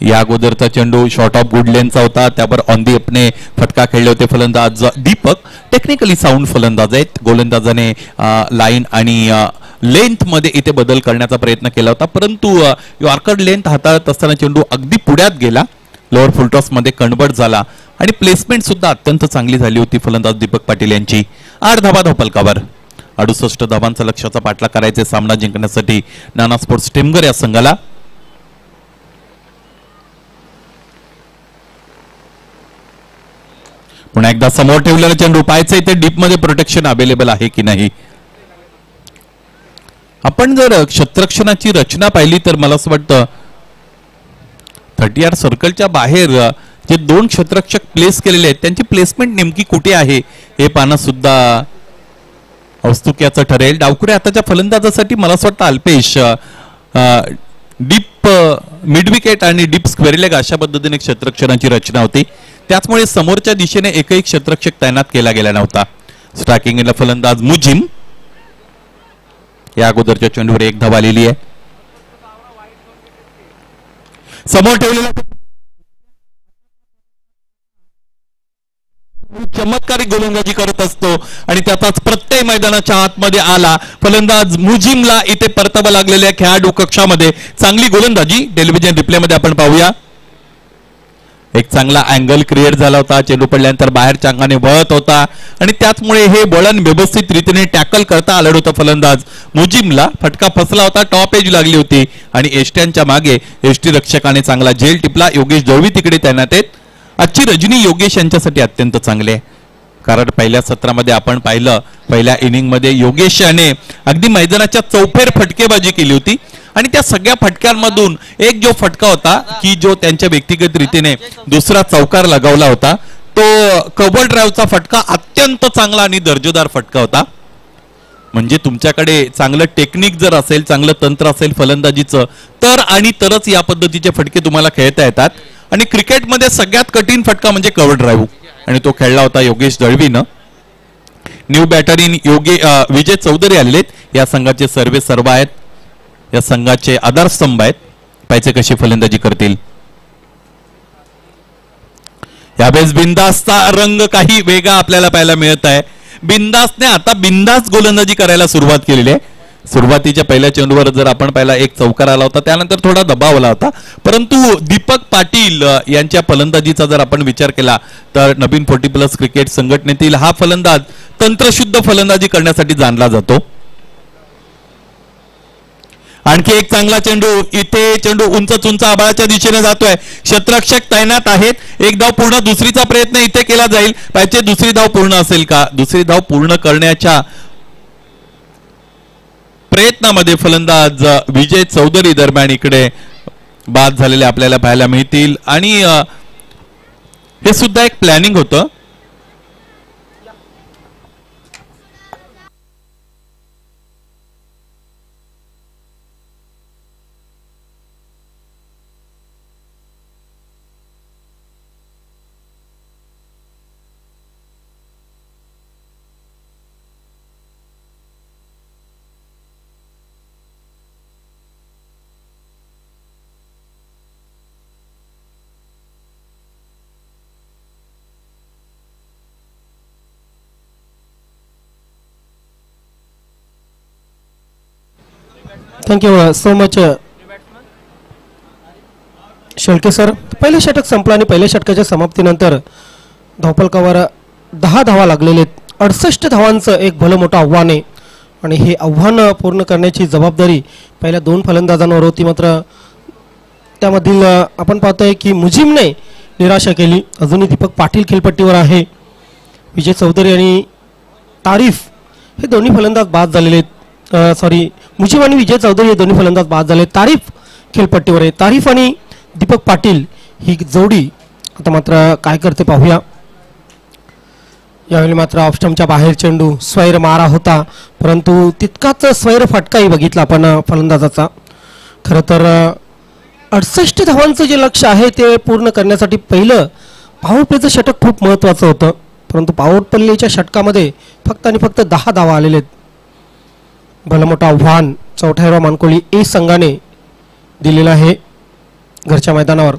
Speaker 1: या अगोदरचा चेंडू शॉर्ट ऑफ गुड लेनचा होता, त्यावर ऑन दी अपने फटका खेळले होते फलंदाज दीपक. टेक्निकली साऊंड फलंदाज आहेत. गोलंदाजाने लाईन आणि लेंथ मध्ये इथे बदल करण्याचा प्रयत्न केला होता, परंतु यॉर्कर लेंथ हाताळत असताना चेंडू अगदी पुढ्यात गेला, लोअर फुलटॉस मध्ये कन्वर्ट झाला आणि प्लेसमेंट सुद्धा अत्यंत चांगली झाली होती फलंदाज दीपक पाटील यांची. 8 धावा धावफलकावर. 68 धावांचा लक्ष्याचा पाठलाग करायचे सामना जिंकण्यासाठी नाना स्पोर्ट्स टेमघर या संघाला. पुन्हा एकदा समोर ठेवलेला चेंडू पाहायचं इथे डीप मध्ये प्रोटेक्शन अवेलेबल आहे की नाही. आपण जर क्षेत्ररक्षणाची रचना पाहिली तर मला असं वाटतं 30 यार्ड सर्कलच्या बाहेर जे दोन क्षेत्ररक्षक प्लेस केलेले आहेत त्यांची प्लेसमेंट नेमकी कुठे आहे हे पाहणं सुद्धा औत्सुक्याचं ठरेल. डावखुरे हाताच्या फलंदाजासाठी मला असं वाटतं अल्पेश डीप मिड विकेट आणि डीप स्क्वेअर लेग अशा पद्धतीने क्षेत्ररक्षणाची रचना होती, त्याचमुळे समोरच्या दिशेने एकही क्षेत्ररक्षक तैनात केला गेला नव्हता. स्ट्रायकिंगला फलंदाज मुजिम. या अगोदरच्या चेंडूवर 1 धाव आलेली आहे. समोर ठेवलेला चमत्कारिक गोलंदाजी करत असतो आणि त्याचाच प्रत्यय मैदानाच्या आतमध्ये आला. फलंदाज मुजिमला इथे परतावा लागलेल्या खेळाडू कक्षामध्ये चांगली गोलंदाजी टेलिव्हिजन रिप्ले मध्ये आपण पाहूया. एक चांगला अँगल क्रिएट झाला होता, चेंडू पडल्यानंतर बाहेरच्या अंगाने वळत होता आणि त्याचमुळे हे बॉलन व्यवस्थित रीतीने टॅकल करता आलं होतं फलंदाज मुजिमला. फटका फसला होता, टॉप एज लागली होती आणि एसट्यांच्या मागे एसटी रक्षकाने चांगला झेल टिपला. योगेश दळवी तिकडे तैनात आहेत. आजची रजनी योगेश यांच्यासाठी अत्यंत चांगले आहे, कारण पहिल्या सत्रामध्ये आपण पाहिलं पहिल्या इनिंग मध्ये योगेश याने अगदी मैदानाच्या चौफेर फटकेबाजी केली होती आणि त्या सगळ्या फटक्यांमधून एक जो फटका होता की जो त्यांच्या व्यक्तिगत रीतीने दुसरा चौकार लगावला होता, तो कव्हर ड्राईव्हचा फटका अत्यंत चांगला आणि दर्जेदार फटका होता. म्हणजे तुमच्याकडे चांगलं टेक्निक जर असेल, चांगलं तंत्र असेल फलंदाजीचं तर आणि तरच या पद्धतीचे फटके तुम्हाला खेळता येतात. आणि क्रिकेटमध्ये सगळ्यात कठीण फटका म्हणजे कव्हर ड्राईव्ह आणि तो खेळला होता योगेश दळवीनं. न्यू बॅटर इन विजय चौधरी आलेले आहेत, या संघाचे सर्वे सर्व आहेत, या संघाचे आधारस्तंभ आहेत. पाहिजे कशी फलंदाजी करतील. यावेळेस बिंदासचा रंग काही वेगळा आपल्याला पाहायला मिळत आहे. बिंदासने आता बिंदास गोलंदाजी करायला सुरुवात केलेली आहे. सुरुवातीच्या पहिल्या चेंडूवर जर आपण पाहिला एक चौकार आला होता, त्यानंतर थोडा दबाव आला होता, परंतु दीपक पाटील यांच्या फलंदाजीचा जर आपण विचार केला तर नवीन 40+ क्रिकेट संघटनेतील हा फलंदाज तंत्रशुद्ध फलंदाजी करण्यासाठी जाणला जातो. आणखी एक चांगला चेंडू, इथे चेंडू उंच आबाळाच्या दिशेने जातोय, क्षेत्ररक्षक तैनात आहेत. एक धाव पूर्ण, दुसरीचा प्रयत्न इथे केला जाईल. पाहिजे दुसरी धाव पूर्ण असेल का? दुसरी धाव पूर्ण करण्याच्या प्रयत्नामध्ये फलंदाज विजय चौधरी दरम्यान इकडे बाद झालेले आपल्याला पाहायला मिळतील आणि हे सुद्धा एक प्लॅनिंग होतं.
Speaker 4: Thank you so much Shelke sir. पहिलं षटक संपलं आणि पहिल्या षटकाच्या समाप्तीनंतर धावफलकावर 10 धावा लागलेले आहेत. 68 धावांचं एक भलं मोठं आव्हान आहे आणि हे आव्हान पूर्ण करण्याची जबाबदारी पहिल्या 2 फलंदाजांवर होती. मात्र त्यामधील आपण पाहतोय की मुजिमने निराशा केली. अजूनही दीपक पाटील खेळपट्टीवर आहे. विजय चौधरी आणि तारीफ हे दोन्ही फलंदाज बाद झालेले आहेत. मुजिम आणि विजय चौधरी हे दोन्ही फलंदाज बाद झाले. तारीफ खेळपट्टीवर आहे. तारीफ आणि दीपक पाटील ही जोडी आता मात्र काय करते पाहूया. यावेळी मात्र ऑफस्टंपच्या बाहेर चेंडू स्वैर मारा होता, परंतु तितकाच स्वैर फटकाही बघितला आपण फलंदाजाचा. खरं तर 68 धावांचं जे लक्ष्य आहे ते पूर्ण करण्यासाठी पहिलं पॉवर प्लेचं षटक खूप महत्त्वाचं होतं, परंतु पॉवर प्लेच्या षटकामध्ये फक्त आणि फक्त 10 धावा आलेले आहेत. भलं मोठं आव्हान चौथ्या मानकोळी ए संघाने दिलेलं आहे. घरच्या मैदानावर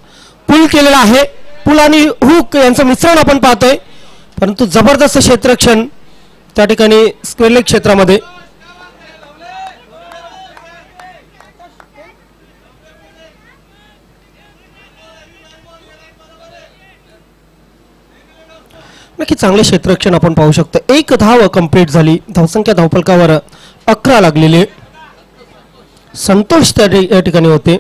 Speaker 4: पूल केलेला आहे. पूल आणि हुक यांचं मिश्रण आपण पाहतोय, परंतु जबरदस्त क्षेत्ररक्षण त्या ठिकाणी स्क्वेअर लेग क्षेत्रामध्ये. नक्की चांगले क्षेत्ररक्षण आपण पाहू शकतो. 1 धाव कंप्लीट झाली. धावसंख्या धावफलकावर 11 लागलेले. संतोष त्या ठिकाणी होते.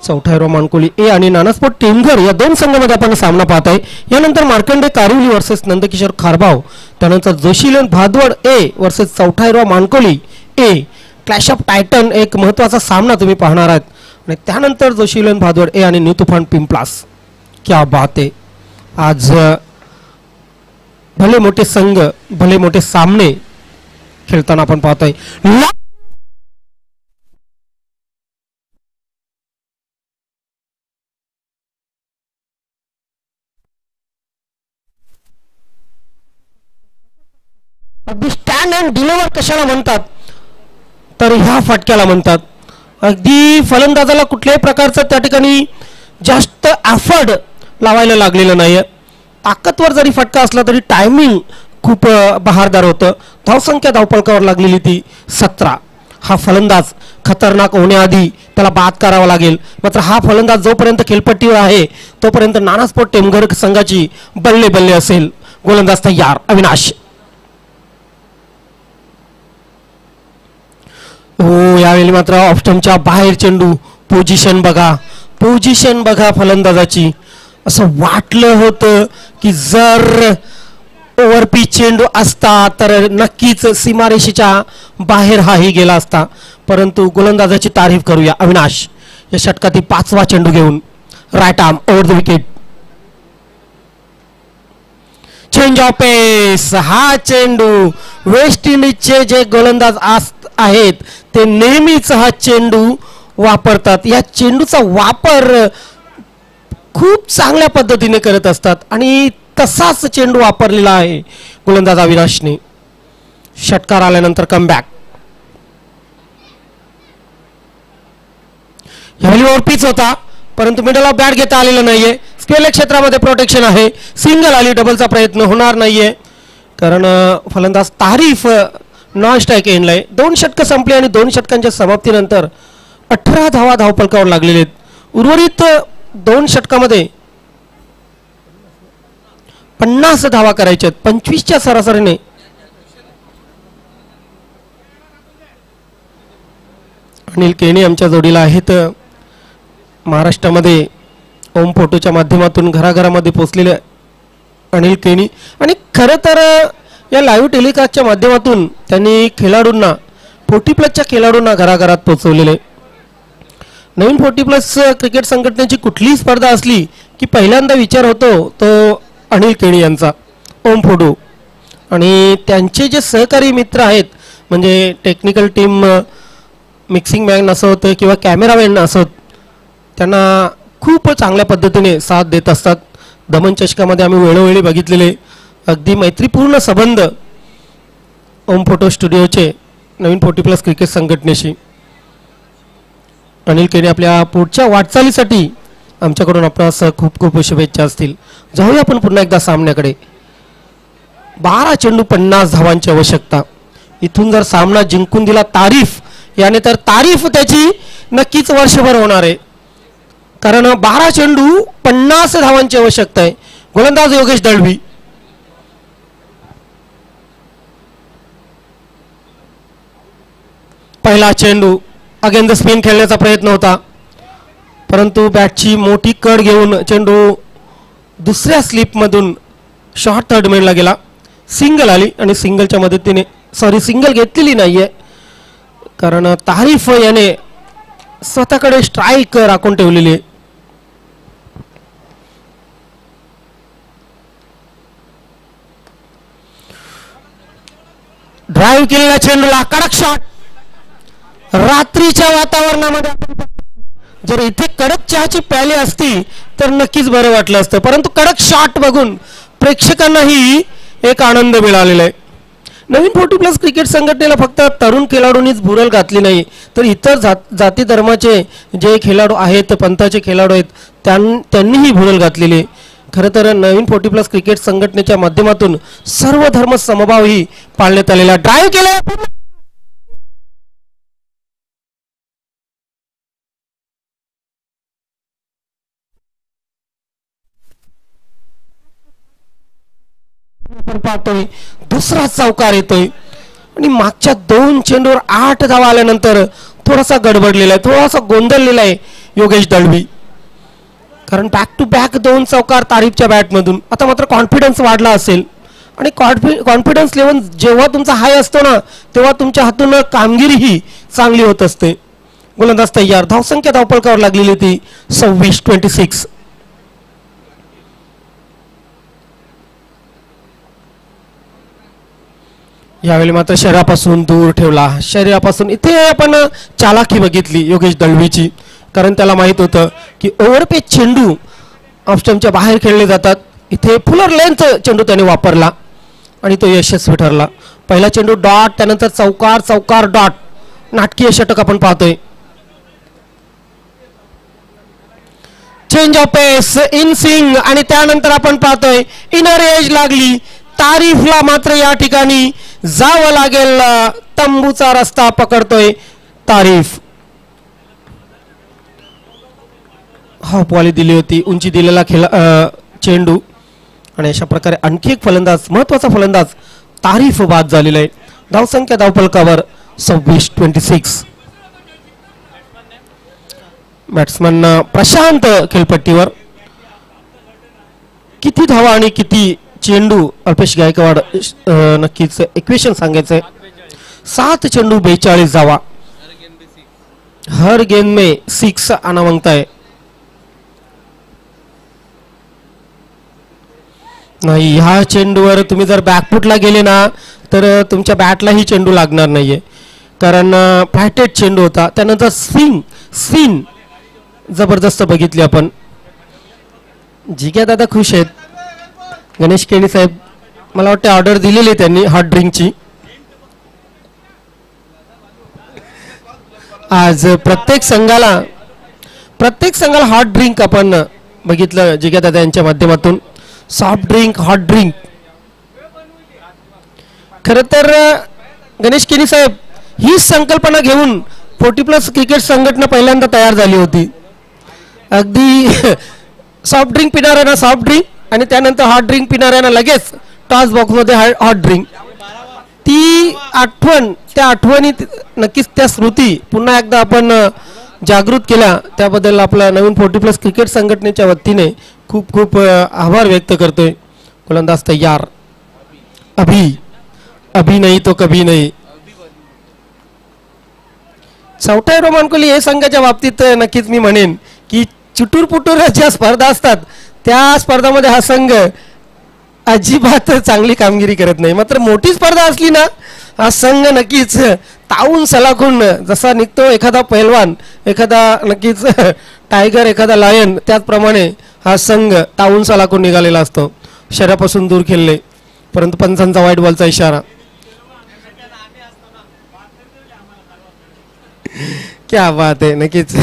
Speaker 4: चौथ्या मानकोली ए आणि नानास्पोर्ट टेमघर या 2 संघामध्ये आपण सामना पाहत आहे. यानंतर मार्कंडे कारिवली वर्सेस नंदकिशोर खारबाव, त्यानंतर जोशीलन भादवड ए वर्सेस चौथ्या मानकोली ए. क्लॅश ऑफ टायटन एक महत्त्वाचा सामना तुम्ही पाहणार आहात. आणि त्यानंतर जोशीलन भादवड ए आणि न्यू तुफान पिंपलास. क्या बात आहे. आज भले मोठे संघ, भले मोठे सामने खेळताना आपण पाहतोय. अगदी स्टँड अँड डिलिव्हर कशाला म्हणतात तर ह्या फटक्याला म्हणतात. अगदी फलंदाजाला कुठल्याही प्रकारचं त्या ठिकाणी जास्त एफर्ट लावायला लागलेलं नाहीये. ताकदवर जरी फटका असला तरी टायमिंग खूप बहारदार होतं. धावसंख्या धावपळकावर लागलेली ती 17. हा फलंदाज खतरनाक होण्याआधी त्याला बाद करावा लागेल. मात्र हा फलंदाज जोपर्यंत खेळपट्टीवर आहे तोपर्यंत नानास्पोर्ट टेमघर संघाची बल्ले बल्ले असेल. गोलंदाज तयार. अविनाश. हो, यावेळी मात्र ऑप्शनच्या बाहेर चेंडू. पोझिशन बघा, पोझिशन बघा फलंदाजाची. असं वाटलं होतं की जर ओव्हरपिच चेंडू असता तर नक्कीच सीमारेषेच्या बाहेर हाही गेला असता, परंतु गोलंदाजाची तारीफ करूया. अविनाश या षटकातील 5वा चेंडू घेऊन right arm over the wicket. Change of pace. हा चेंडू वेस्ट इंडिजचे जे गोलंदाज आहेत ते नेहमीच हा चेंडू वापरतात. या चेंडूचा वापर खूप चांगल्या पद्धतीने करत असतात आणि तसाच चेंडू वापरलेला आहे गोलंदाज अविनाशने. षटकार आल्यानंतर कमबॅक. यावेळी ओव्हरपिच होता, परंतु मिडल ऑफ बॅट घेता आलेलं नाहीये. स्क्वेअर क्षेत्रामध्ये प्रोटेक्शन आहे. सिंगल आली, डबलचा प्रयत्न होणार नाहीये कारण फलंदाज तारीफ नॉन स्ट्राईक एंडला. 2 षटकं संपली आणि 2 षटकांच्या समाप्तीनंतर 18 धावा धावपलकावर लागलेले आहेत. उर्वरित 2 षटकामध्ये 50 धावा करायच्या आहेत. 25च्या सरासरीने अनिल केणी आमच्या जोडीला आहेत. महाराष्ट्रामध्ये ओम फोटोच्या माध्यमातून घराघरामध्ये पोहोचलेले अनिल केणी. आणि खरं तर या लाईव्ह टेलिकास्टच्या माध्यमातून त्यांनी खेळाडूंना 40+ खेळाडूंना घराघरात पोहोचवलेले. नवीन 40+ क्रिकेट संघटनेची कुठलीही स्पर्धा असली की पहिल्यांदा विचार होतो तो अनिल केणी यांचा, ओम फोटो. आणि त्यांचे जे सहकारी मित्र आहेत म्हणजे टेक्निकल टीम, मिक्सिंग मॅन असोत किंवा कॅमेरामॅन असोत, त्यांना खूप चांगल्या पद्धतीने साथ देत असतात. दमन चषकामध्ये आम्ही वेळोवेळी बघितलेले अगदी मैत्रीपूर्ण संबंध ओम फोटो स्टुडिओचे नवीन 40+ क्रिकेट संघटनेशी. अनिल केणी आपल्या पुढच्या वाटचालीसाठी आमच्याकडून आपणास खूप खूप शुभेच्छा असतील. जाऊया आपण पुन्हा एकदा सामन्याकडे. 12 चेंडू 50 धावांची आवश्यकता. इथून जर सामना जिंकून दिला तारीफ याने तर तारीफ त्याची नक्कीच वर्षभर होणार आहे कारण 12 चेंडू 50 धावांची आवश्यकता आहे. गोलंदाज योगेश दळवी. पहिला चेंडू अगेन द स्पिन खेळण्याचा प्रयत्न होता, परंतु बॅटची मोठी कड घेऊन चेंडू दुसऱ्या स्लिपमधून शॉर्ट थर्ड मेनला गेला. सिंगल आली आणि सिंगलच्या मदतीने सिंगल घेतलेली नाहीये कारण तारीफ याने स्वतःकडे स्ट्राईक राखून ठेवलेली आहे. ड्राईव्ह केलेल्या चेंडूला कडक शॉट. रात्रीच्या वातावरणामध्ये जर इथे कडक चहाची प्याली असती तर नक्कीच बरं वाटलं असतं, परंतु कडक शॉट बघून प्रेक्षकांनाही एक आनंद मिळालेला आहे. नवीन 40+ क्रिकेट संघटनेला फक्त तरुण खेळाडूंनीच भुरळ घातली नाही, तर इतर जाती धर्माचे जे खेळाडू आहेत, पंथाचे खेळाडू आहेत, त्यांनीही भुरळ घातलेली. खरं तर नवीन 40+ क्रिकेट संघटनेच्या माध्यमातून सर्व धर्म समभावही पाळण्यात आलेला. ड्राईव्ह केला, पाहतोय दुसरा चौकार येतोय आणि मागच्या 2 चेंडूवर 8 धावा आल्यानंतर थोडासा गडबडलेला आहे, थोडासा गोंधळलेला आहे योगेश दळवी. कारण बॅक टू बॅक 2 चौकार तारीफच्या बॅटमधून. आता मात्र कॉन्फिडन्स वाढला असेल आणि कॉन्फिडन्स लेवल जेव्हा तुमचा हाय असतो ना तेव्हा तुमच्या हातून कामगिरीही चांगली होत असते. गोलंदाज तयार. धावसंख्या धावपळकावर लागलेली ती 26-26. यावेळी मात्र शरीरापासून दूर ठेवला. शरीरापासून इथे आपण चालाकी बघितली योगेश दळवीची, कारण त्याला माहित होतं की ओव्हरपेच चेंडू ऑफस्टंपच्या बाहेर खेळले जातात. इथे फुलर लेंथ चेंडू त्याने वापरला आणि तो यशस्वी ठरला. पहिला चेंडू डॉट, त्यानंतर चौकार, चौकार डॉट. नाटकीय षटक आपण पाहतोय. Change of pace, in swing आणि त्यानंतर आपण पाहतोय इनर एज लागली. तारीफला मात्र या ठिकाणी जावं लागेल. तंबूचा रस्ता पकडतोय तारीफ. हॉपवाली दिली होती, उंची दिलेला चेंडू आणि अशा प्रकारे आणखी एक फलंदाज, महत्वाचा फलंदाज तारीफ बाद झालेला आहे. धावसंख्या धावपलकावर 26-26. बॅट्समन प्रशांत खेळपट्टीवर. किती धावा आणि किती चेंडू अल्पेश गायकवाड नक्कीच इक्वेशन सांगायचंय. 7 चेंडू 42 धावा. हर गेंद में 6 आना मांगता है. नाही, ह्या चेंडूवर तुम्ही जर बॅकफुटला गेले ना तर तुमच्या बॅटलाही चेंडू लागणार नाहीये, कारण फ्लॅटेड चेंडू होता. त्यानंतर स्विंग जबरदस्त बघितली आपण. जिग्या दादा खुश आहेत. गणेश केणी साहेब मला वाटतं ऑर्डर दिलेली त्यांनी हॉट ड्रिंकची. आज प्रत्येक संघाला हॉट ड्रिंक आपण बघितलं जिग्या दादा यांच्या माध्यमातून. Soft drink, hot drink. खरं तर गणेश केणी साहेब ही संकल्पना घेऊन 40+ क्रिकेट संघटना पहिल्यांदा तयार झाली होती. अगदी सॉफ्ट ड्रिंक पिणाऱ्यांना सॉफ्ट ड्रिंक आणि त्यानंतर हॉट ड्रिंक पिणाऱ्यांना लगेच टॉस बॉक्समध्ये हॉट ड्रिंक. ती आठवण, त्या आठवणीत नक्कीच त्या स्मृती पुन्हा एकदा आपण जागृत केल्या, त्याबद्दल आपला नवीन 40+ क्रिकेट संघटनेच्या वतीने खूप खूप आभार व्यक्त करतोय. गोलंदाज तयार. अभी नाही तो कभी नाही. चौथा रोमान कोहली हे संघाच्या बाबतीत नक्कीच मी म्हणेन की चुटूरपुटूर ज्या स्पर्धा असतात त्या स्पर्धामध्ये हा संघ अजिबात चांगली कामगिरी करत नाही. मात्र मोठी स्पर्धा असली ना हा संघ नक्कीच तावून सलाखून जसा निघतो एखादा पैलवान, एखादा नक्कीच टायगर, एखादा लायन, त्याचप्रमाणे हा संघ तावून सलाखून निघालेला असतो. शरीरापासून दूर खेळले, परंतु पंचांचा व्हाईट बॉलचा इशारा. क्या बात आहे. नक्कीच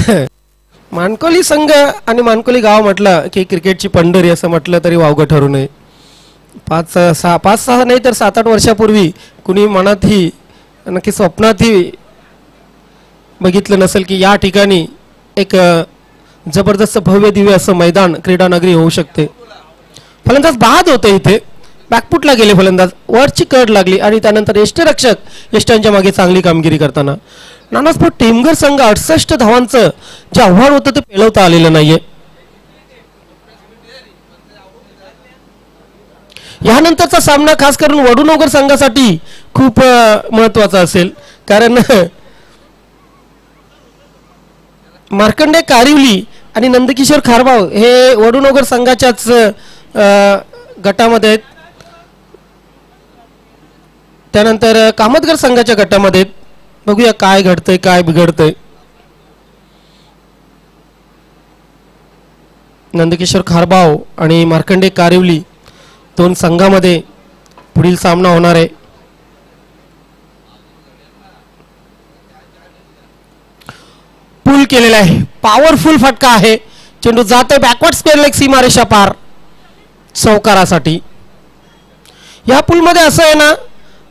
Speaker 4: मानकोली संघ आणि मानकोली गाव म्हटलं की क्रिकेटची पंढरी असं म्हटलं तरी वावगं ठरू नये. 5-6 नाही तर 7-8 वर्षापूर्वी कुणी मनातही नक्की स्वप्नातही बघितलं नसेल की या ठिकाणी एक जबरदस्त भव्य दिव्य असं मैदान, क्रीडा नगरी होऊ शकते. फलंदाज बाद होते, इथे बॅकफुटला गेले फलंदाज, वरची कड लागली आणि त्यानंतर यष्टीरक्षक यष्टांच्या मागे चांगली कामगिरी करताना नानास्पोर्ट टीमगर संघ 68 धावांचं जे आव्हान होतं ते पेलवता आलेलं नाहीये. यानंतरचा सामना खास करून वडूनगर संघासाठी खूप महत्वाचा असेल, कारण मार्कंडे कारिवली आणि नंदकिशोर खारबाव हे वडूनगर संघाच्याच गटामध्ये आहेत. त्यानंतर कामतगर संघाच्या गटामध्ये. बघूया काय घडतंय, काय बिघडतंय. नंदकिशोर खारबाव आणि मार्कंडे कारिवली दोन संघामध्ये पुढील सामना होणार आहे. पुल केलेला आहे, पॉवरफुल फटका आहे, चेंडू जातोय बॅकवर्ड स्क्वेअर लेग सीमारेषा पार चौकारासाठी. या पूल मध्ये असं आहे ना,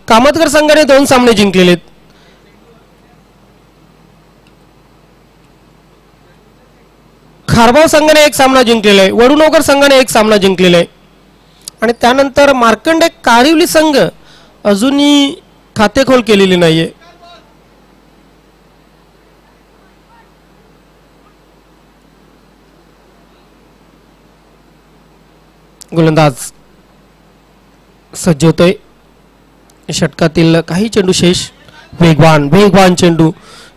Speaker 4: कामतकर संघाने 2 सामने जिंकलेले, खारबाव संघाने 1 सामना जिंकलेला आहे, वडुणोकर संघाने 1 सामना जिंकलेला आहे आणि त्यानंतर मार्कंडे कारिवली संघ अजूनही खातेखोल केलेली नाहीये. गोलंदाज सज्ज होतोय. षटकातील काही चेंडू शेष, वेगवान वेगवान चेंडू,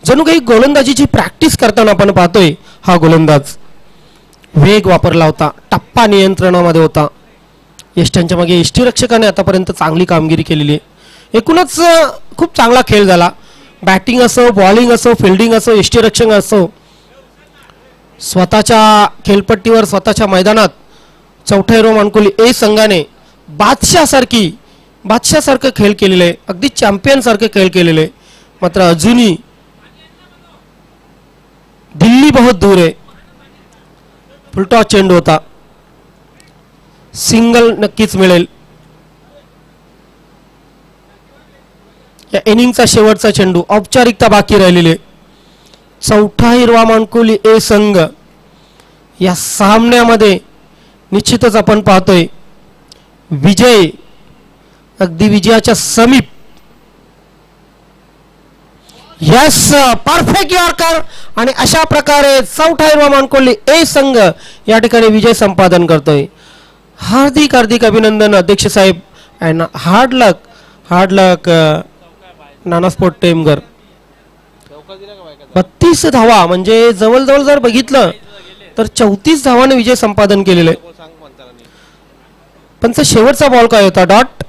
Speaker 4: जणू काही गोलंदाजीची प्रॅक्टिस करताना आपण पाहतोय. हा गोलंदाज वेग वापरला होता, टप्पा नियंत्रणामध्ये होता. यष्ट्यांच्या मागे यष्टीरक्षकाने आतापर्यंत चांगली कामगिरी केलेली आहे. एकूणच खूप चांगला खेळ झाला. बॅटिंग असो, बॉलिंग असो, फिल्डिंग असो, यष्टीरक्षक असो, स्वतःच्या खेळपट्टीवर स्वतःच्या मैदानात चौथा हिरो मानकोली ए संघाने बादशाहसारखं खेळ केलेले आहे, अगदी चॅम्पियन सारखे खेळ केलेले. मात्र अजूनही दिल्ली बहुत दूर आहे. फुलटॉस चेंडू होता, सिंगल नक्कीच मिळेल. या इनिंगचा शेवटचा चेंडू, औपचारिकता बाकी राहिलेली. चौथा हिरवा मानकोली ए संघ या सामन्यामध्ये निश्चितच आपण पाहतोय विजय अगदी विजयाच्या समीप. यस, परफेक्ट यॉर्कर आणि अशा प्रकारे चौथा हिरवा मानकोली ए संघ या ठिकाणी विजय संपादन करतोय. हार्दिक हार्दिक अभिनंदन अध्यक्ष साहेब and hard luck Nana sport Temgar. 32 धावा म्हणजे जवळजवळ जर बघितलं तर 34 धावाने विजय संपादन केलेले. पण शेवटचा बॉल काय होता, डॉट